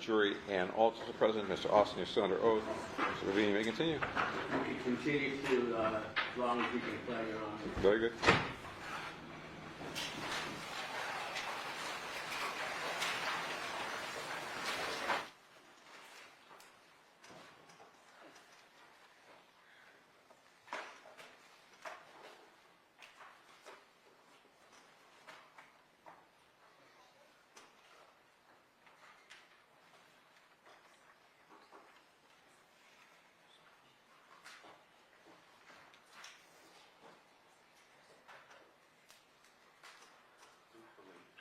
jury and also the president. Mr. Austin, you're still under oath. Mr. Levine, you may continue. You can continue to, as long as you can play your own. Very good.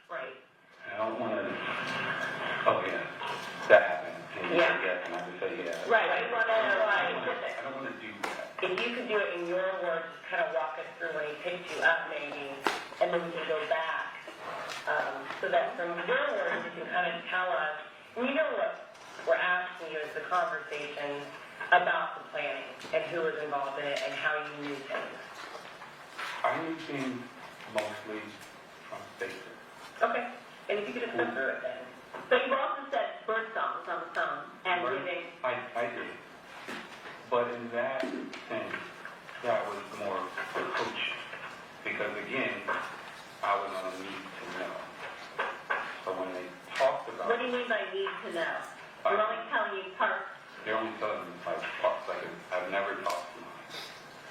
Right. I don't want to, oh yeah, that happened. And you Yeah. say yes, and I just say yes. Right, I want to, I don't want to do that. if you could do it in your words, just kind of walk us through when he picks you up maybe, and then we can go back. So that from your words, you can kind of tell us, and you know what we're asking you is the conversation about the planning and who was involved in it and how you knew things. I knew things mostly from Stacey. Okay, and if you could just go through it then. But you've also said bird songs on the phone and Right. giving. I did. But in that sense, that was more coaching. Because again, I was on a need to know. So when they talked about What do you mean by need to know? We're only telling you parts. they're only telling me like parts. Like I've never talked to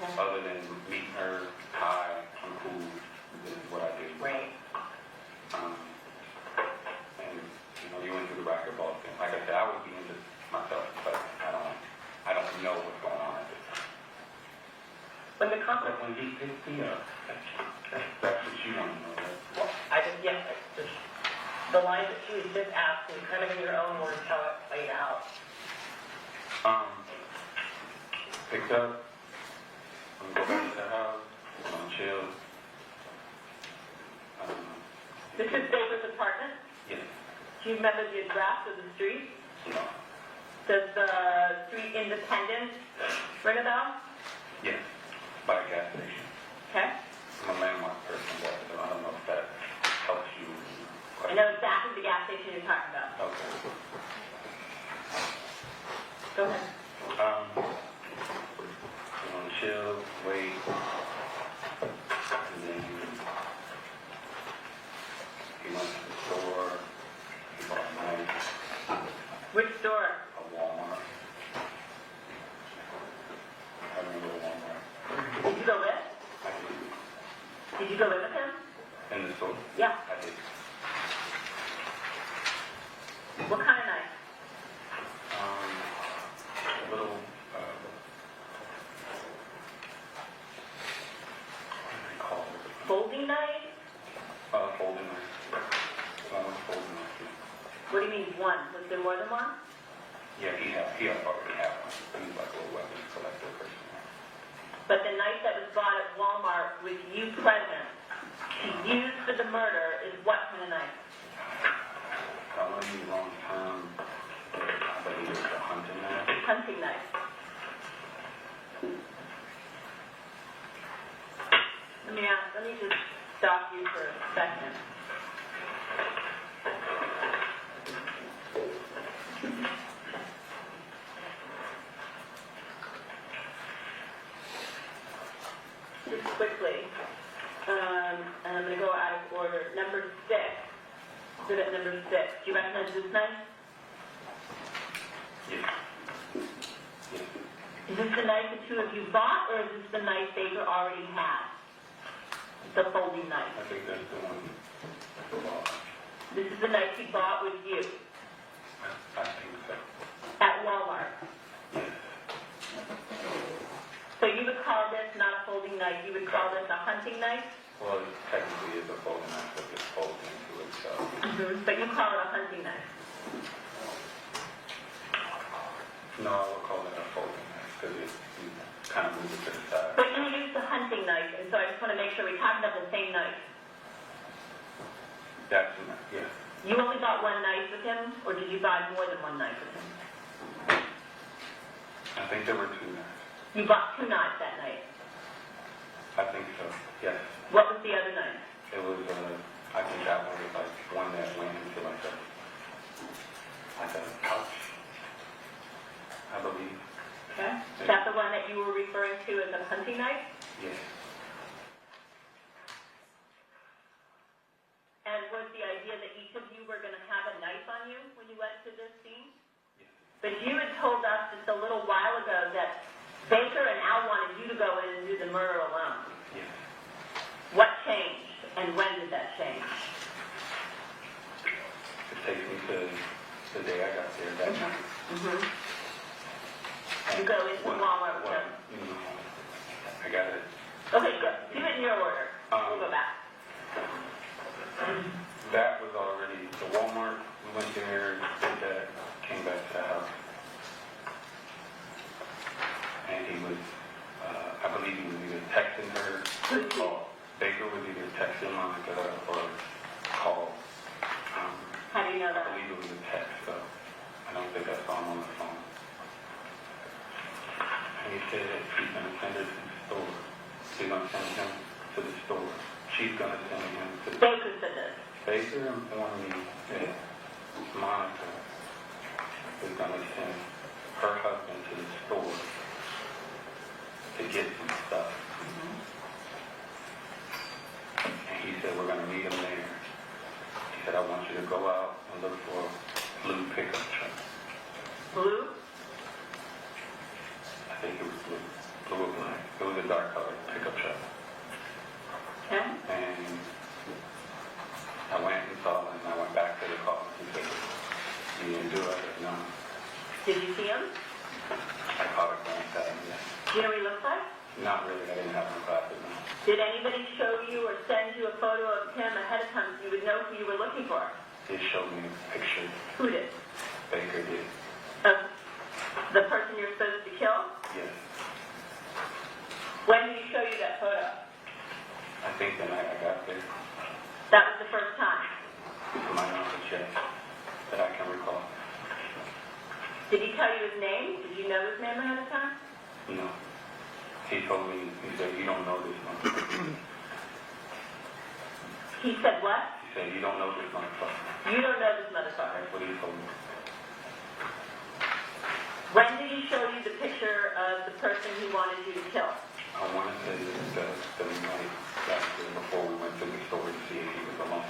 her. Other than meeting her, hi, I'm cool, this is what I do. Right. And you went through the racquetball thing. Like I said, I would be into myself, but I don't know what's going on at this time. When the But conference. when he picked me up, that's what you want to know. Right? Well, I just, yes, just the line that she was just asking, kind of in your own words, how it played out. Picked up, I'm going to go back to the house, I'm going to chill. This is David's apartment. Yeah, Do you remember the address of the street? no, Does the street Independence ring a bell? yeah, by a gas station. Okay. I'm a landmark person, so I don't know if that helps you. I know exactly the gas station you're talking about. Okay. Go ahead. I'm going to chill, wait, and then he went to the store, he bought a knife, Which store? a Walmart. I remember the Walmart. Did you go with? I did. Did you go with him? In the store? Yeah. I did. What kind of knife? A little, what do they call it? Folding knife? Folding knife. Folding knife, yeah. What do you mean one? Was there more than one? Yeah, he already had one. He was like a little weapon collector person. But the knife that was bought at Walmart with you present to use for the murder is what kind of knife? I learned the wrong term, I believe it's a hunting knife. Hunting knife. Let me just stop you for a second. Just quickly, and I'm going to go out of order. Number 6. Sit at number 6. Do you recognize this knife? Yeah. Yeah. Is this the knife the two of you bought, or is this the knife Baker already had? The folding knife. I think that's the one. This is the knife he bought with you I think so. at Walmart. Yes. So you would call this not a folding knife, you would call this a hunting knife? Well, it technically is a folding knife, but it's folded into itself. But you call it a hunting knife. No, I would call it a folding knife because it kind of moves it to the side. But you use the hunting knife, and so I just want to make sure we're talking about the same knife. That's the knife, yeah. You only bought one knife with him, or did you buy more than one knife with him? I think there were 2 knives. You bought 2 knives that night. I think so, yes. What was the other knife? It was, I think that one was like one that went into like a what you were referring to as a hunting knife? Yes. And was the idea that each of you were going to have a knife on you when you went to this scene? Yes. But you had told us just a little while ago that Baker and Al wanted you to go in and do the murder alone. Yes. What changed, and when did that change? It takes me to the day I got there, that night. Mm-hmm. You go into Walmart with him. I got it. Okay, good. Do it in your order. We'll go back. That was already the Walmart. We went there, did that, came back to the house. And he was, I believe he was either texting her or call. Baker was either texting Monica or call. How do you know I that? believe it was a text, so I don't think I saw him on the phone. And he said that he's going to send her to the store. She's going to send him to the store. She's going to send him to the store. Baker said this. Baker informed me that Monica is going to send her husband to the store to get some stuff. And he said, we're going to meet him there. He said, I want you to go out and look for a blue pickup truck. Blue? I think it was blue. Blue or black. It was a dark colored pickup truck. Okay. And I went and saw him, and I went back to the car. He said, you didn't do it? I said, no. Did you see him? I caught a glance at him, yes. Do you know what he looks like? Not really. I didn't have my glasses on. Did anybody show you or send you a photo of him ahead of time so you would know who you were looking for? He showed me a picture. Who did? Baker did. Of the person you're supposed to kill? Yes. When did he show you that photo? I think the night I got there. That was the first time. To my knowledge, yes. That I can recall. Did he tell you his name? Did you know his name ahead of time? No. He told me, he said, you don't know this motherfucker. He said what? He said, you don't know this motherfucker. You don't know this motherfucker. That's what he told me. When did he show you the picture of the person he wanted you to kill? I want to say the night last year before we went to the store to see if he was alone.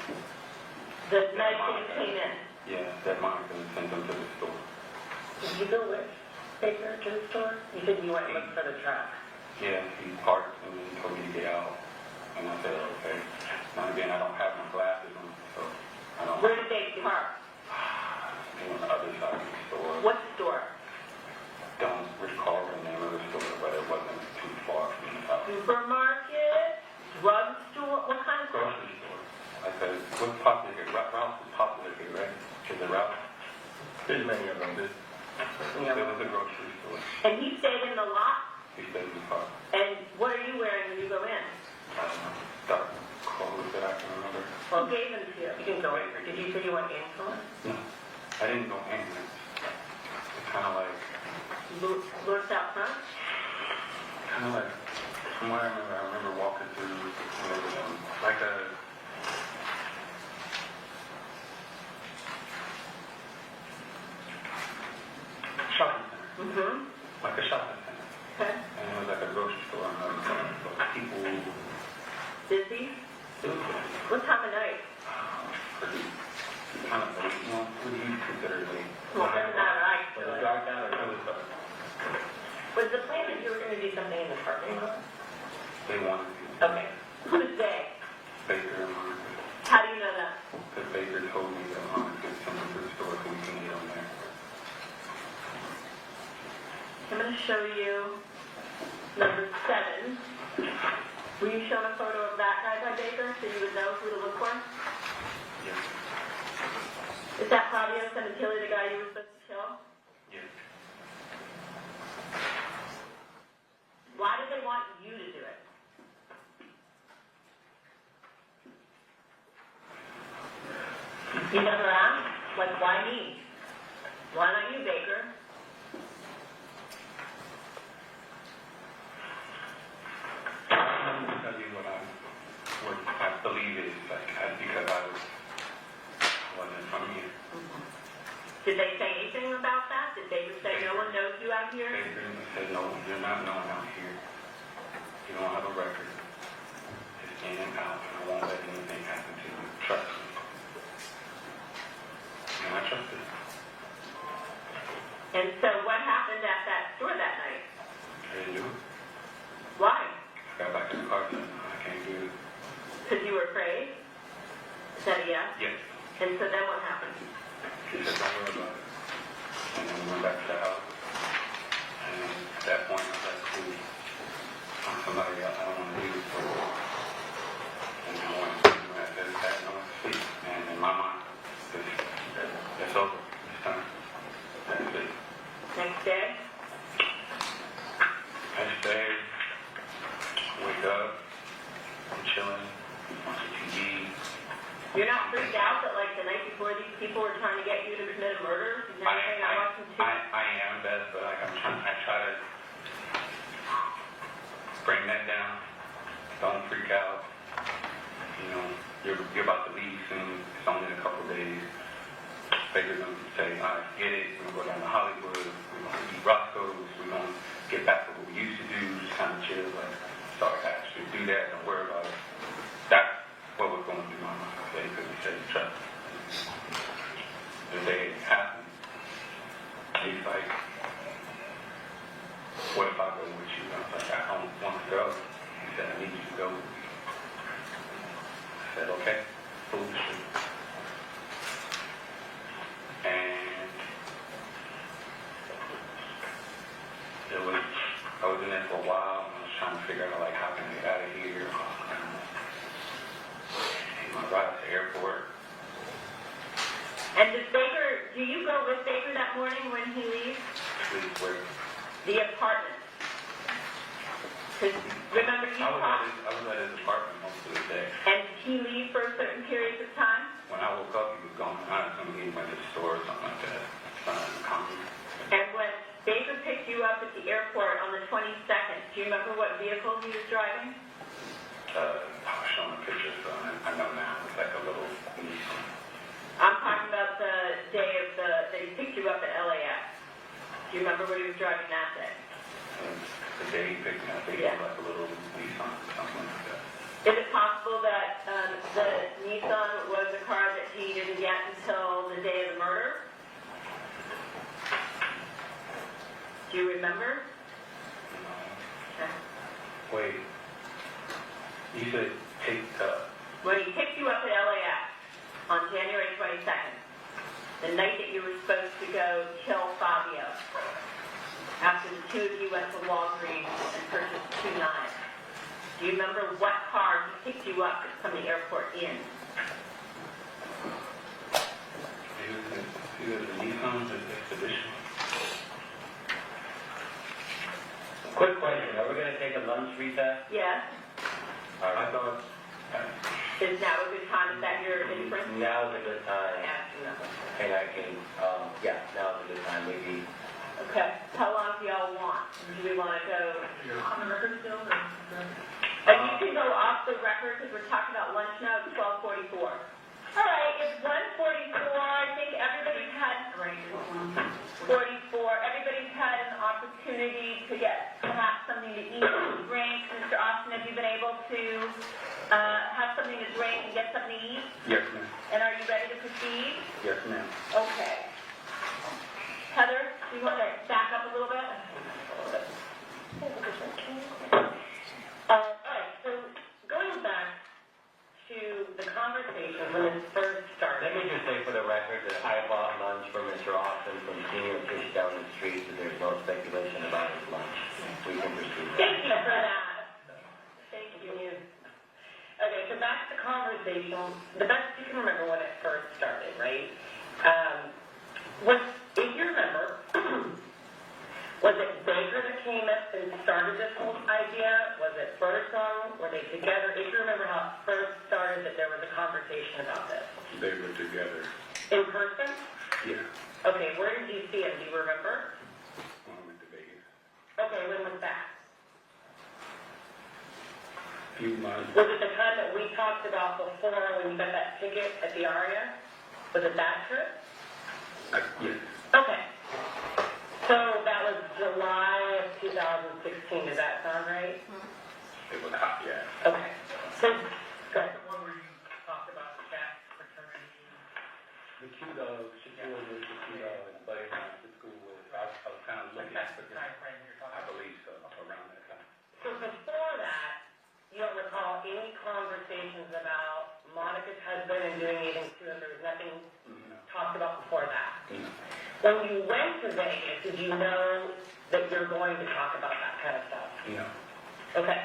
The night that you came in? Yeah, that Monica sent him to the store. Did you go with Baker to the store? You said you went and looked for the truck. Yeah, he parked and then he told me to get out. And I said, okay. Now again, I don't have my glasses on, so I don't. Where did they park? On the other side of the store. What store? Don't recall the name of the store, but it wasn't too far from the house. Supermarket? Drugstore? What kind of store? Grocery store. I said, what's popular here? Ralph's is popular here, right? Is it Ralph? There's many of them. There was a grocery store. And he stayed in the lot? He stayed in the car. And what are you wearing when you go in? Dark clothes that I can remember. Well, gave them to you. You didn't go in. Did you say you went into it? No, I didn't go in. It's kind of like, Lurked out front? from what I remember walking through, like a, shopping center. Mm-hmm. Like a shopping center. Okay. And it was like a grocery store. And people, Busy? it was What time of night? pretty, kind of late. You know, what do you consider late? Well, that's not right. Was it dark out or it was dark? Was the plan that you were going to do something in the parking lot? They wanted to. Okay. Who's they? Baker and Monica. How do you know that? Because Baker told me that Monica could send them to the store so we can eat on there. I'm going to show you number 7. Were you shown a photo of that guy by Baker so you would know who to look for? Yes. Is that Fabio Cementilli, the guy you were supposed to kill? Yes. Why did they want you to do it? You never asked? Like, why me? Why not you, Baker? I'm going to tell you what I believe is like, because I wasn't from here. Did they say anything about that? Did they say no one knows you out here? They said, no, you're not known out here. You don't have a record. Just in and out, and I won't let anything happen to you. Trust me. And I trusted him. And so what happened at that store that night? I didn't do it. Why? I got back in the car and said, no, I can't do it. Because you were afraid? Is that a yes? Yes. And so then what happened? He said, don't worry about it. And then we went back to the house. And at that point, I was like, cool. I'm somebody else. I don't want to do this for a while. And I went to sleep. I just had no one to sleep. And in my mind, it's over. It's done. That's it. Next day? Next day, wake up, I'm chilling, watching TV. You're not freaked out that like the night before these people were trying to get you to commit a murder? Is anything I watching too? I am, Beth, but like I try to bring that down. Don't freak out. You know, you're about to leave soon. It's only a couple days. Baker's gonna say, all right, get it. We're gonna go down to Hollywood. We're gonna eat Roscoe's. We're gonna get back to what we used to do. Just kind of chill. Like, sorry, I actually do that. Don't worry about it. That's what was going through my mind. Because he said, trust me. The day it happened, he's like, what if I go with you? I was like, I don't want to go. He said, I need you to go with me. I said, okay, foolishly. And I was in there for a while, and I was trying to figure out, like, how can I get out of here? My ride to the airport. And do you go with Baker that morning when he leaves? Leave where? The apartment. Because remember you talked. I was at his apartment most of the day. And did he leave for certain periods of time? When I woke up, he was gone. I assumed he went to the store or something like that. Common. And when Baker picked you up at the airport on the 22nd, do you remember what vehicle he was driving? I was showing a picture, so I know now. It's like a little Nissan. I'm talking about the day of that he picked you up at LAX. Do you remember what he was driving that day? And the day he picked me up, it was like a little Nissan or something like that. Is it possible that the Nissan was a car that he didn't get until the day of the murder? Do you remember? Wait. You said take When he picked you up at LAX on January 22nd, the night that you were supposed to go kill Fabio, after the two of you went to Walgreens and purchased 2 knives. Do you remember what car he picked you up from the airport in? He was a Nissan Expedition. Quick question, are we going to take a lunch recess? Yes. I thought... Is now a good time? Is that your inference? Now's a good time. Absolutely. And I can, now's a good time, maybe. Okay. How long do y'all want? Do we want to go on the record still? You can go off the record because we're talking about lunch now. It's 12:44. All right. It's 1:44. I think everybody's had 44. Everybody's had an opportunity to get perhaps something to eat and drink. Mr. Austin, have you been able to have something to drink and get something to eat? Yes, ma'am. And are you ready to proceed? Yes, ma'am. Okay. Heather, do you want to back up a little bit? All right, so going back to the conversation when this first started. Let me just say for the record that I bought lunch for Mr. Austin from Senior Fish down the street, so there's no speculation about his lunch. We can proceed. Thank you for that. Thank you. Okay, so back to the conversation. The best you can remember when it first started, right? If you remember, was it Baker that came up and started this whole idea? Was it Birdsong? Were they together? If you remember how it first started, that there was a conversation about this. They were together. In person? Yeah. Okay, where did you see him? Do you remember? When I went to Vegas. Okay, when was that? A few months. Was it the time that we talked about before when you got that ticket at the Aria? Was it that trip? Yes. Okay. So that was July of 2016, does that sound right? It was hot, yeah. Okay. So, go ahead. The one where you talked about the cat fraternity. The cute she was with the cute and buddy at the school was, I was kind of looking at That's the time frame you're talking I about. believe so, around that time. So before that, you don't recall any conversations about Monica's husband and doing anything to him? There was nothing No. talked about before that? No. When you went to Vegas, did you know that you're going to talk about that kind of stuff? No. Okay.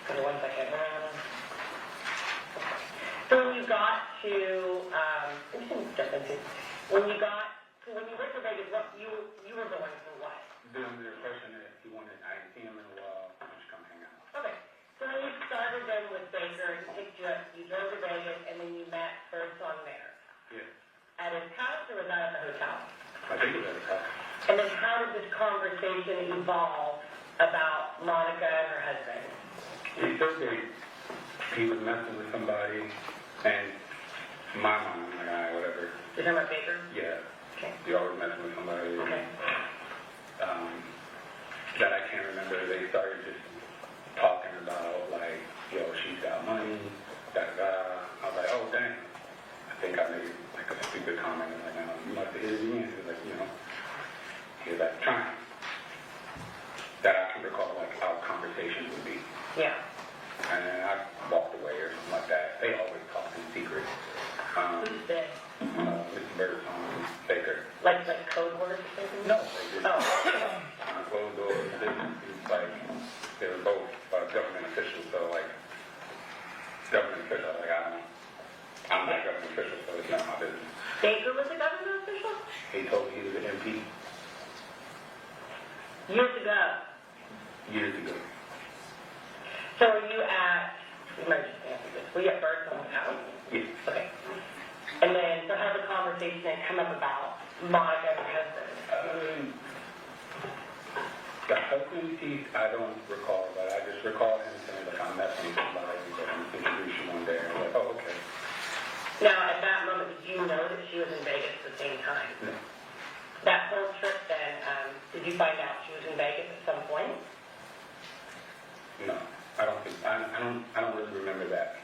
Give me 1 second. So when you got to, we can jump into, when you went to Vegas, what you were going for what? Then the impression that he wanted, I didn't see him in a while, I just come hang out. Okay. So when you started then with Baker, you drove to Vegas, and then you met first on there. Yeah. At his house, or was that at the hotel? I think it was at a time. And then how did this conversation evolve about Monica and her husband? He said that he was messing with somebody, and my mom, like, whatever. You're talking about Baker? Yeah. Okay. He always messing with somebody. Okay. That I can't remember. They started just talking about, like, yo, she's got money, da-da-da. I was like, oh, dang. I think I made, like, a stupid comment. Like, you must have hit it again. He was like, he was like, trying. That I can recall, like, our conversations would be. Yeah. And then I walked away or something like that. They always talk in secret. Who's they? Mr. Birdsong, Baker. Like code words or something? No, they didn't. Oh. Closed doors, businesses, like, they were both government officials, so, like, government officials, like, I'm not a government official, so it's not my business. Baker was a government official? He told me he was an MP Years ago. years ago. So were you at, you might just answer this, were you at Birdsong's house? Yes. Okay. And then, so how did the conversation then come up about Monica and her husband? The husband piece, I don't recall, but I just recall him saying, like, I'm messing with somebody, but I'm introduce you one day. I was like, oh, okay. Now, at that moment, did you know that she was in Vegas at the same time? No. That whole trip then, did you find out she was in Vegas at some point? No, I don't think, I don't really remember that.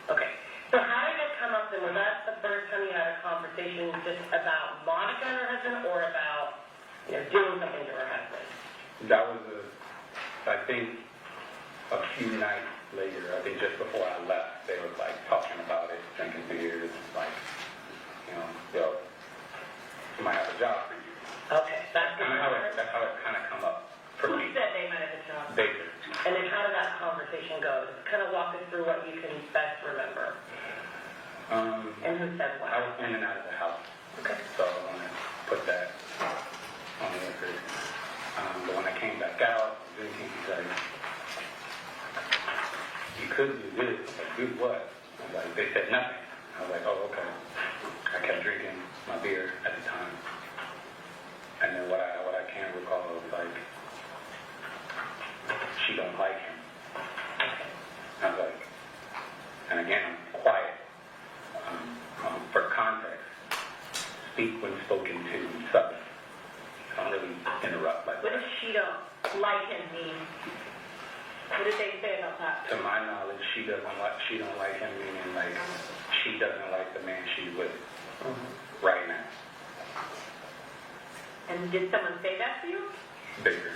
Okay. So how did it come up then? Was that the first time you had a conversation just about Monica and her husband, or about, doing something to her husband? That was, I think, a few nights later, I think just before I left, they were, like, talking about it, drinking beers, like, yo, you might have a job for you. Okay, that's That's how it kind of come up for Who me. said they might have a job? Baker. And then how did that conversation go? Just kind of walk us through what you can best remember. And who said what? I was in and out of the house, Okay. so I want to put that on the record. But when I came back out, drinking, he's like, you could do this. I was like, do what? I was like, they said nothing. I was like, oh, okay. I kept drinking my beer at the time. And then what I can recall was like, she don't like him. I was like, and again, I'm quiet. For context, speak when spoken to, subject. I don't really interrupt like What that. does she don't like him mean? What did they say about that? To my knowledge, she don't like him, meaning like she doesn't like the man she's with right now. And did someone say that to you? Bigger,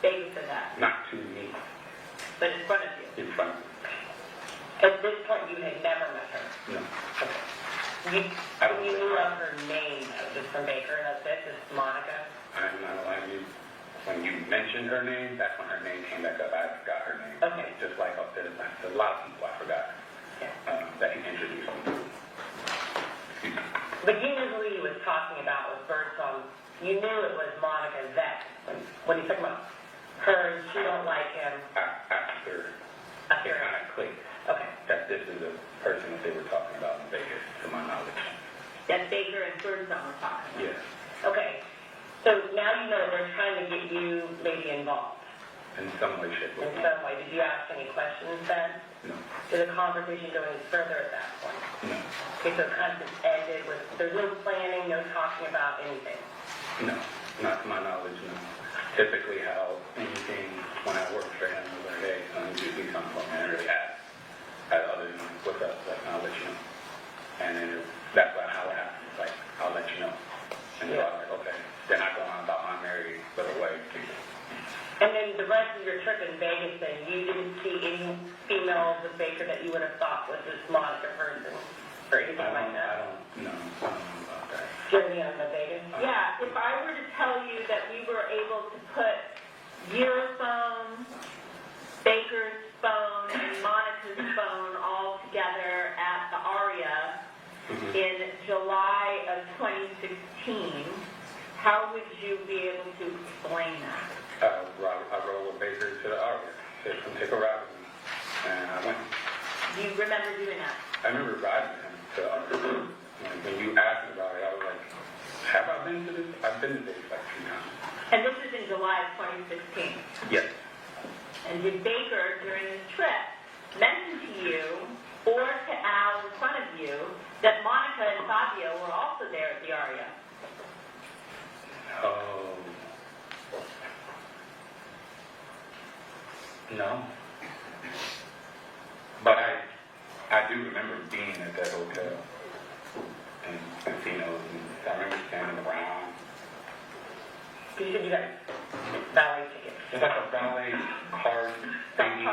Baby said that, not to me, but in front of you. in front of me. At this point, you had never met her. No, You knew of her name, though, just from Baker, that's it, just Monica. I'm not lying to you. When you mentioned her name, that's when her name came back up. I forgot her name. Okay. Just like there's a lot of people I forgot that he introduced me to. Excuse me. But you knew who he was talking about with Birdsong. You knew it was Monica then. When he's talking about her, and she don't like him. After After. it kind of clicked Okay. that this is a person that they were talking about in Vegas, to my knowledge. That Baker and Birdsong were talking about. Yeah. Okay. So now you know they're trying to get you maybe involved. in some way, shape, or in form. some way? Did you ask any questions then? No, Did the conversation go any further at that point? no, Okay, so it kind of just ended with, there's no planning, no talking about anything? no, not to my knowledge, no. Typically how anything, when I worked for him, was like, hey, usually something from him, really ask, other than, what's up, like, I'll let you know. And then that's how it happens, like, I'll let you know. And so I was like, okay. Then I go on about my married little way. And then the rest of your trip in Vegas, then, you didn't see any females with Baker that you would have thought was this Monica person or anything like that? I don't know about that. Journey on the Vegas? Yeah, if I were to tell you that we were able to put your phone, Baker's phone, and Monica's phone all together at the Aria in July of 2016, how would you be able to explain that? I rode with Baker to the Aria. Said, come take a ride with me. And I went. Do you remember doing that? I remember riding with him to the Aria. And when you asked me about it, I was like, have I been to this? I've been to this like 3 times. And this is in July of 2016. Yes. And did Baker, during this trip, mention to you or to Al in front of you that Monica and Fabio were also there at the Aria? Oh. No. But I do remember being at that hotel and casinos, and I remember standing around. You said you got valet tickets. It's like a valet card thingy.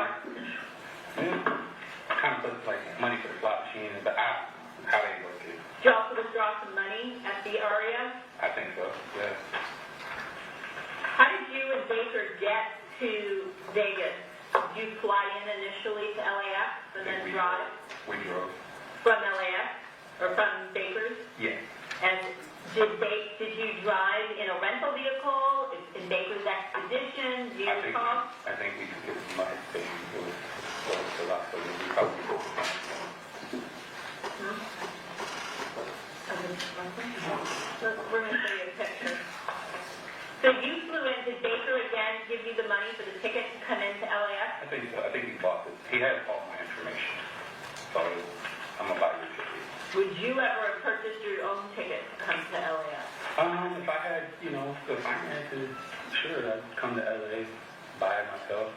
Kind of puts like money for the slot machine, but how they work it. Did you also withdraw some money at the Aria? I think so, yeah. How did you and Baker get to Vegas? Did you fly in initially to LAX and then drive We drove. from LAX or from Baker's? Yeah. And did you drive in a rental vehicle, in Baker's Expedition? Do you recall? I think we could get my thing. It was a lot, so we probably go. We're going to show you a picture. So you flew in. Did Baker again give you the money for the ticket to come into LAX? I think so. I think he bought it. He had all my information. So I'm going to buy your ticket. Would you ever have purchased your own ticket to come to LAX? If I had, the finances, sure, I'd come to LA, buy it myself.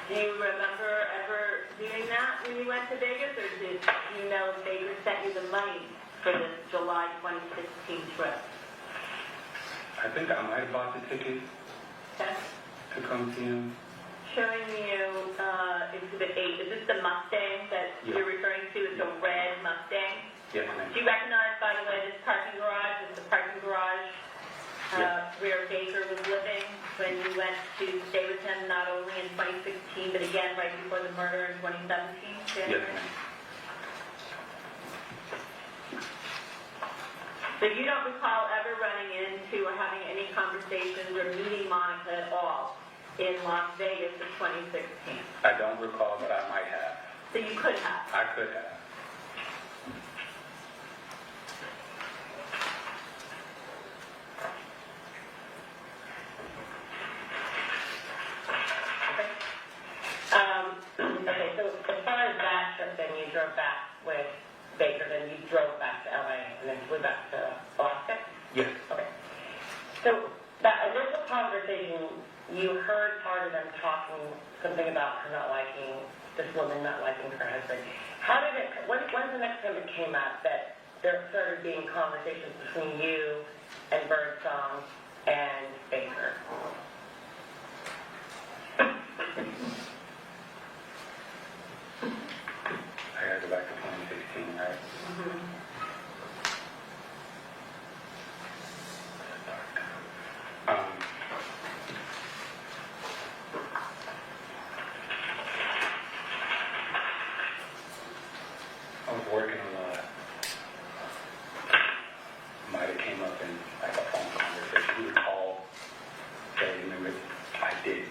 Do you remember ever doing that when you went to Vegas, or did you know Baker sent you the money for this July 2016 trip? I think I might have bought the ticket Okay. to come see him. Showing you Exhibit 8. Is this the Mustang that Yeah. you're referring to? It's a red Mustang. Yes, ma'am. Do you recognize, by the way, this parking garage? It's the parking garage where Baker was living when you went to stay with him, not only in 2016, but again right before the murder in 2017? Yes, ma'am. So you don't recall ever running into or having any conversations or meeting Monica at all in Las Vegas in 2016? I don't recall, but I might have. So you could have. I could have. Okay, so as far as that trip, then you drove back with Baker, then you drove back to LA and then flew back to Alaska? Yes. Okay. So that initial conversation, you heard part of them talking something about her not liking, this woman not liking her husband. How did it, when's the next time it came up that there started being conversations between you and Birdsong and Baker? I gotta go back to 2016, right? I was working on might have came up in like a phone conversation. He would call, say, remember, I think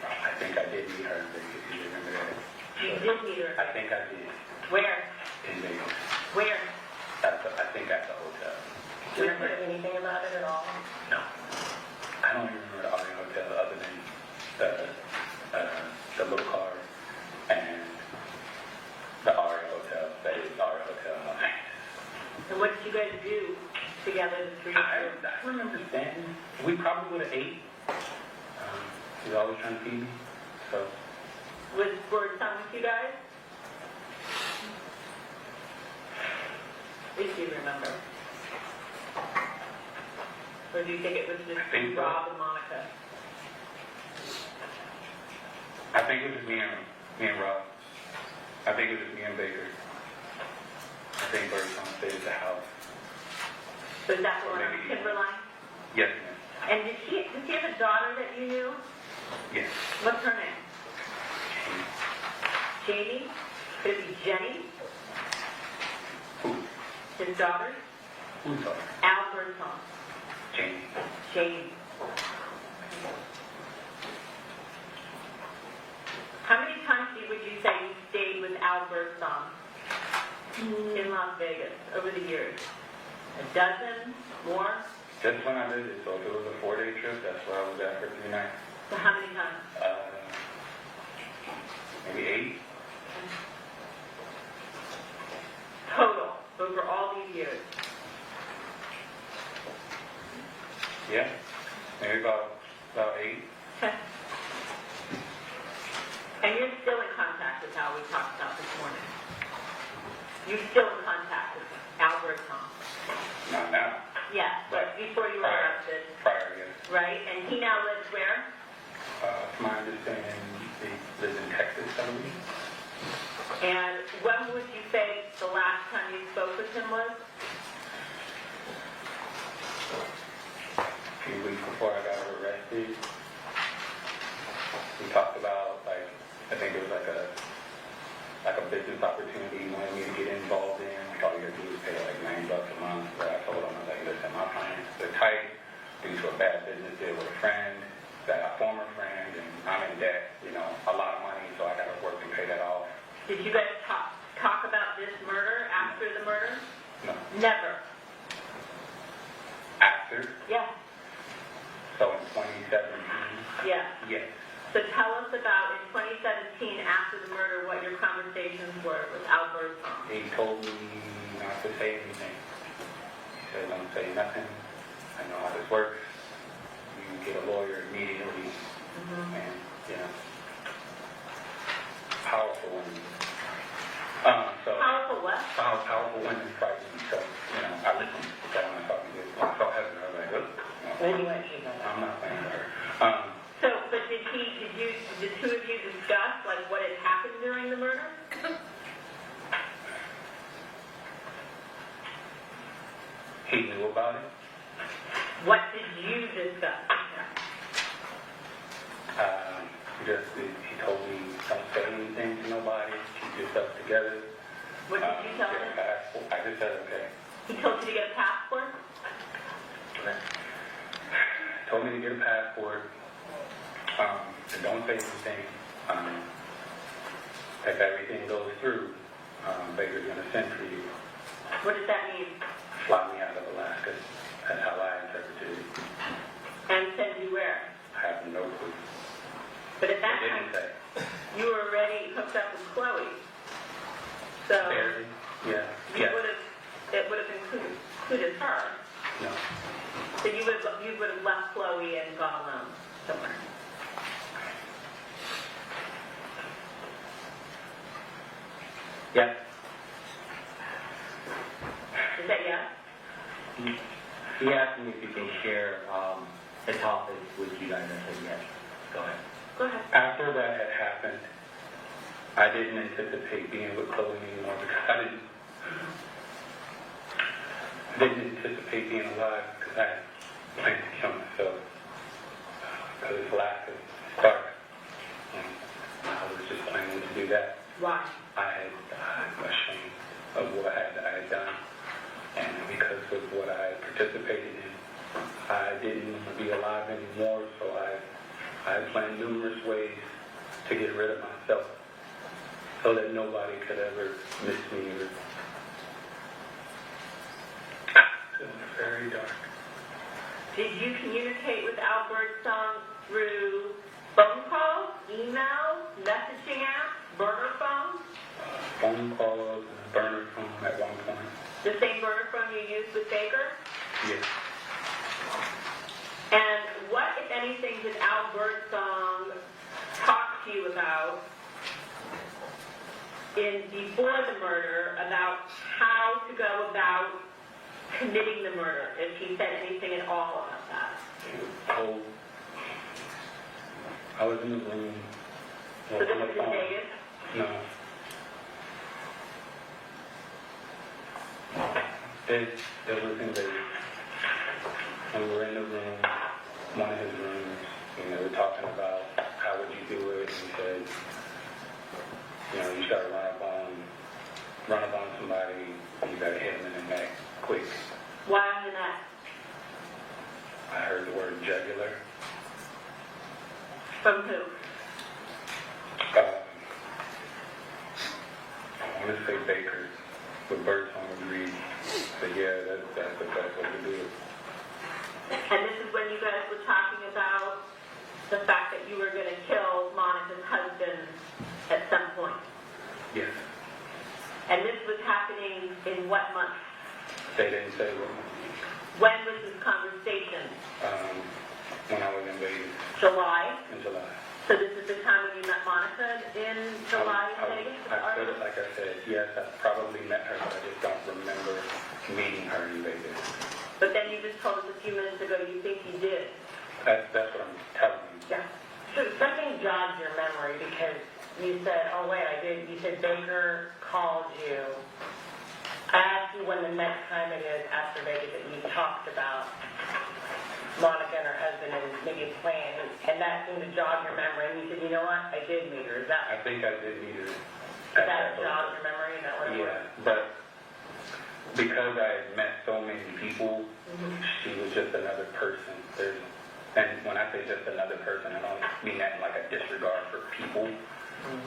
I did meet her in Vegas. You remember that? You did meet her. I think I did Where? in Vegas. Where? I think at the hotel. Do you remember anything about it at all? No. I don't even remember the Aria Hotel other than the the little car, and the Aria Hotel. That is Aria Hotel. And what did you guys do together the 3 years? I remember standing. We probably would have ate. He was always trying to feed me. So, Was Bird Song with you guys? If you remember. Or do you think it was just I think so. Rob and Monica? I think it was me and Rob. I think it was me and Baker. I think Bird Song stayed at the house. So is that the Or one on maybe- Timberline? Yes, ma'am. And did she have a daughter that you knew? Yes. What's her name? Jamie? Could it be Jenny? Who? His daughter? Who's talking? Al Birdsong. Jamie. Jamie. How many times would you say you stayed with Al Birdsong in Las Vegas over the years? A dozen? More? Just when I visited, so if it was a 4-day trip, that's where I was at for 3 nights. So how many times? Maybe 8. Total, over all these years. Yeah, maybe about 8. And you're still in contact with Al we talked about this morning. You're still in contact with Al Birdsong. Not now. Yes, but before you were arrested, Prior, yes. right? And he now lives where? It's my understanding he lives in Texas, I believe. And when would you say the last time you spoke with him was? A few weeks before I got arrested, we talked about, like, I think it was like a business opportunity he wanted me to get involved in. Like, all you gotta do is pay like $90 a month. But I told him, I was like, listen, my finances are tight due to a bad business deal with a friend, a former friend, and I'm in debt, a lot of money, so I gotta work and pay that off. Did you guys talk about this murder after the murder? No. Never. After, Yes. so in 2017, Yes. yes. So tell us about, in 2017, after the murder, what your conversations were with Al Birdsong. He told me not to say anything. He said, don't say nothing. I know how this works. You get a lawyer immediately. And, powerful women. Powerful what? Powerful women frighten me. So, I listened to that when I thought he did. I saw Heather, I was like, oh, Anyway, she's not. I'm not playing with her. But did the two of you discuss, like, what had happened during the murder? He knew about it. What did you discuss? He told me, don't say anything to nobody, keep yourself together. What did you tell Get a him? passport. I just said, okay. He told you to get a passport? Told me to get a passport. And don't say anything. If everything goes through, Baker's going to send for you. What does that mean? Fly me out of Alaska. That's how I interpreted it. And send you where? I have no clue. But at I that didn't time, say. you were already hooked up with Chloe. So Barely. Yeah. it would have included her. No. So you would have left Chloe and gone alone somewhere. Yes. Is that yes? He asked me if he can share the topic with you guys. I said yes. Go ahead. Go ahead. After that had happened, I didn't anticipate being with Chloe anymore because I didn't anticipate being alive because I had planned to kill myself. Because it's lack of start. I was just planning to do that. Why? I'm ashamed of what I had done. And because of what I participated in, I didn't want to be alive anymore, so I planned numerous ways to get rid of myself so that nobody could ever miss me or it was very dark. Did you communicate with Al Birdsong through phone calls, emails, messaging apps, burner phones? Phone calls, burner phone at one point. The same burner phone you used with Baker? Yes. And what, if anything, did Al Birdsong talk to you about before the murder about how to go about committing the murder, if he said anything at all about that? Oh, I was in the room. So this is in Vegas? No. It was in Vegas. And we were in the room, one of his rooms, and they were talking about how would you do it, and he said, you know, you gotta run up on somebody, you gotta hit them in the neck, quick. Why on the neck? I heard the word jugular. From who? I want to say Baker, but Birdsong agreed. So yeah, that's the best way to do it. And this is when you guys were talking about the fact that you were going to kill Monica's husband at some point. Yes. And this was happening in what month? They didn't say what. When was this conversation? When I was in Vegas July? in July. So this is the time when you met Monica in July in Vegas? Like I said, yes, I probably met her, but I just don't remember meeting her in Vegas. But then you just told us a few minutes ago you think you did. That's what I'm telling you. Yeah. So something jogged your memory because you said, oh wait, I did. You said Baker called you. I asked you when the next time it is after Vegas that you talked about Monica and her husband and maybe a plan, and that seemed to jog your memory. And you said, you know what, I did meet her. Is I think I did meet her. that jogged your memory? Is that what it was? Yeah, but because I had met so many people, she was just another person. And when I say just another person, I don't mean that in like a disregard for people.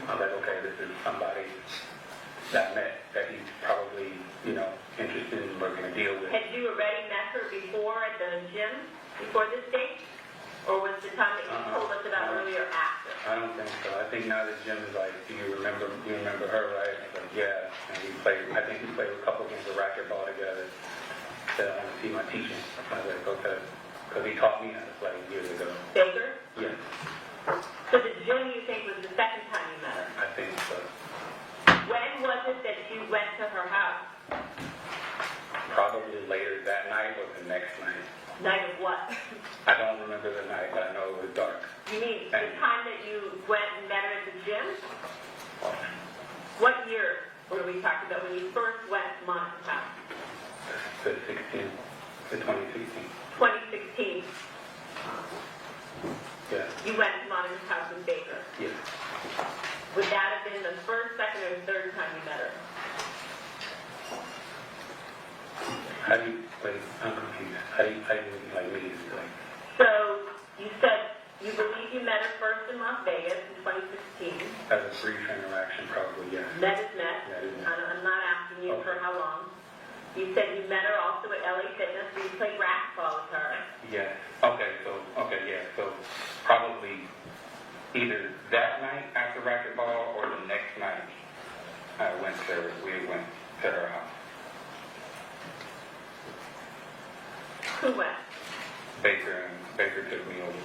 I'm like, okay, this is somebody that I met that he's probably, you know, interested in working a deal with. Had you already met her before at the gym, before this date? Or was the time that you told us about earlier after? I don't think so. I think now the gym is like, do you remember her, right? I was like, yeah. And I think we played a couple games of racquetball together. Said, I want to see my teaching. I was like, okay. Because he taught me how to play years ago. Baker? Yes, So the gym you think was the second time you met her? I think so. When was it that you went to her house? Probably later that night or the next night. Night of what? I don't remember the night, but I know it was dark. You mean the time that you went and met her at the gym? What year were we talking about when you first went to Monica's house? The 2016. 2016. Yeah. You went to Monica's house with Baker. Yes. Would that have been the first, second, or third time you met her? How do you, wait, I'm confused. How do you like meet her? Like, So you said you believe you met her first in Las Vegas in 2016. as a brief interaction, probably, yes. Met is met. Met is met. I'm not asking you for Okay. how long. You said you met her also at LA Fitness, where you played racquetball with her. Yes. Yeah. So probably either that night after racquetball or the next night we went to her house. Who went? Baker took me over there.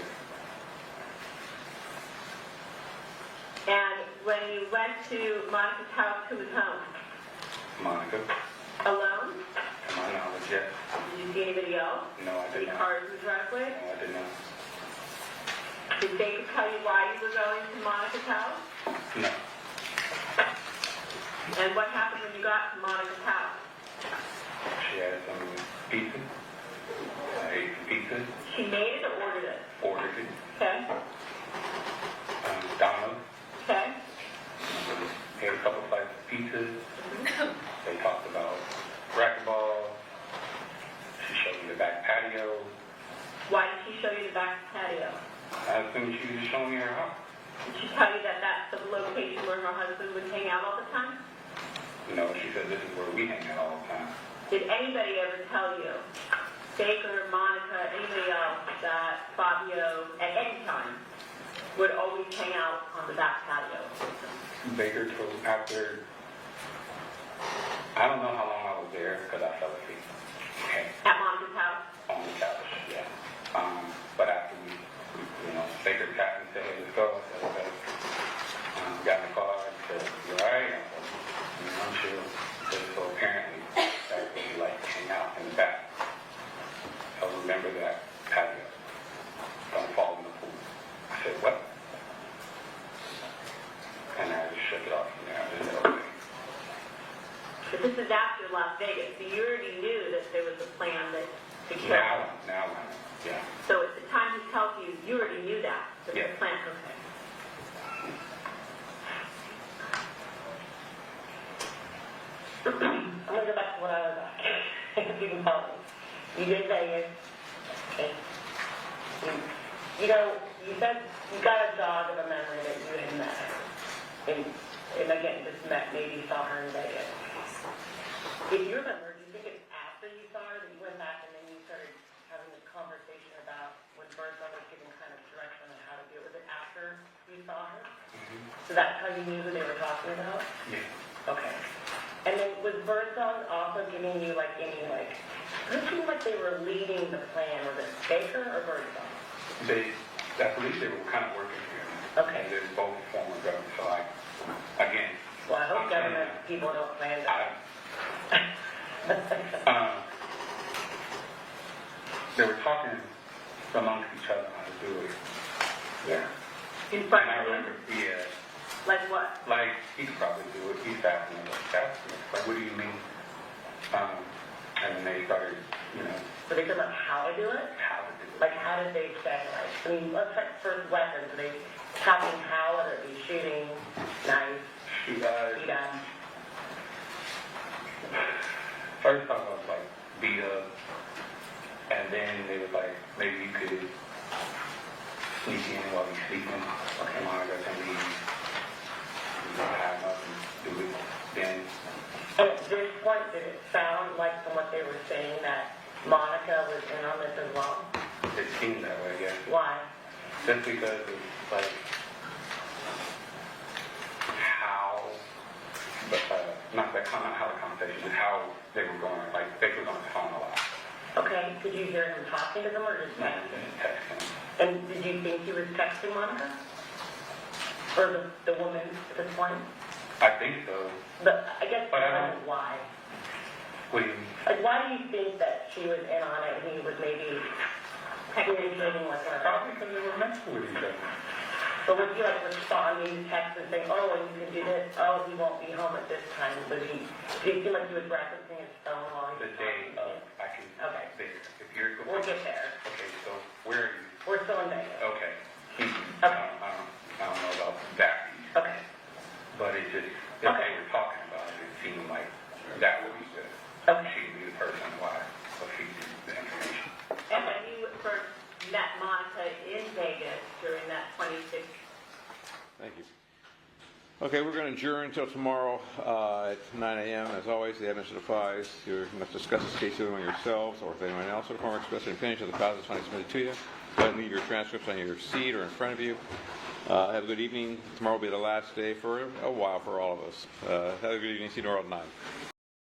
And when you went to Monica's house, who was home? Monica, Alone? to my knowledge, yes. Did you see anybody else? No, I did Any not. cars in the driveway? No, I did not. Did Baker tell you why you were going to Monica's house? No. And what happened when you got to Monica's house? She had some pizza. I ate some pizza, She made it or ordered it? ordered it. Okay. Domino's. Okay. Ate a couple slices of pizza. They talked about racquetball. She showed me the back patio. Why did she show you the back patio? I assumed she was just showing me her house. Did she tell you that that's the location where her husband would hang out all the time? No, she said this is where we hang out all the time. Did anybody ever tell you, Baker, Monica, anybody else, that Fabio, at any time, would always hang out on the back patio. Baker told after, I don't know how long I was there because I fell asleep. Okay. At Monica's house? On the couch, yeah. But after we Baker tapped and said, hey, let's go. I said, okay. Got in the car and said, you all right? I said, I'm sure. So apparently, that's what we like to hang out in the back. So remember that patio. Don't fall in the pool. I said, what? And I just shook it off from there. I just said, okay. But this is after Las Vegas, so you already knew that there was a plan to kill him. Now, yeah. So at the time he tells you, you already knew that the Yeah. plan, okay. I'm gonna go back to what I was asking, if you can help me. You did Vegas, okay? You said you got a jog of a memory that you had met her. And again, just met, maybe saw her in Vegas. If you remember, do you think it's after you saw her that you went back and then you started having this conversation about when Birdsong was giving kind of direction on how to do it? Was it after you saw her? So that's how you knew who they were talking about? Yeah. Okay. And then was Birdsong also giving you any it seemed like they were leading the plan. Was it Baker or Birdsong? I believe they were kind of working together. Okay. And they're both former government. So again. Well, I hope government people don't plan that. They were talking amongst each other how to do it. Yeah. In And front I of you? remember, yeah, Like what? like he could probably do it. He's fascinated. Like, what do you mean? And then they started, So they talking about how to do it? how to do it. Like, how did they say, let's check first weapons. Are they talking how, whether it be shooting, knife, gun? First thought was like beat up, and then they was like, maybe you could sneak in while he's sleeping. Okay, monitor and leave. You can hide him up and do it. Then And at this point, did it sound like from what they were saying that Monica was in on this as well? it seemed that way, I guess. Why? Just because it's like how, but not how the conversation, but how they were going. Like they were on the phone a lot. Okay, did you hear him talking to them or just And texting? then texting. And did you think he was texting Monica? Or the woman at this point? I think so. But I guess But I don't- why? What do you mean? Like, why do you think that she was in on it and he was maybe communicating with her? Probably because they were messing with each other. But was he responding to texts and saying, oh, and you can do this, oh, he won't be home at this time? Did he seem like he was referencing his phone while he The was day talking? of, I can. Okay. There. If you're. We'll get there. Okay, so where are you? We're still in Vegas. Okay. Okay. I don't know about that, Okay. but it just, if Okay. they were talking about it, it seemed like that would be good. Okay. She would be the person why, so she could use the information. And when you first met Monica in Vegas during that 26. Thank you. Okay, we're going to adjourn until tomorrow at 9 a.m. As always, the evidence applies. You must discuss this case among yourselves or with anyone else or form express an opinion to the cause that's finally submitted to you. Go ahead and leave your transcripts on your seat or in front of you. Have a good evening. Tomorrow will be the last day for a while for all of us. Have a good evening. See you tomorrow at 9.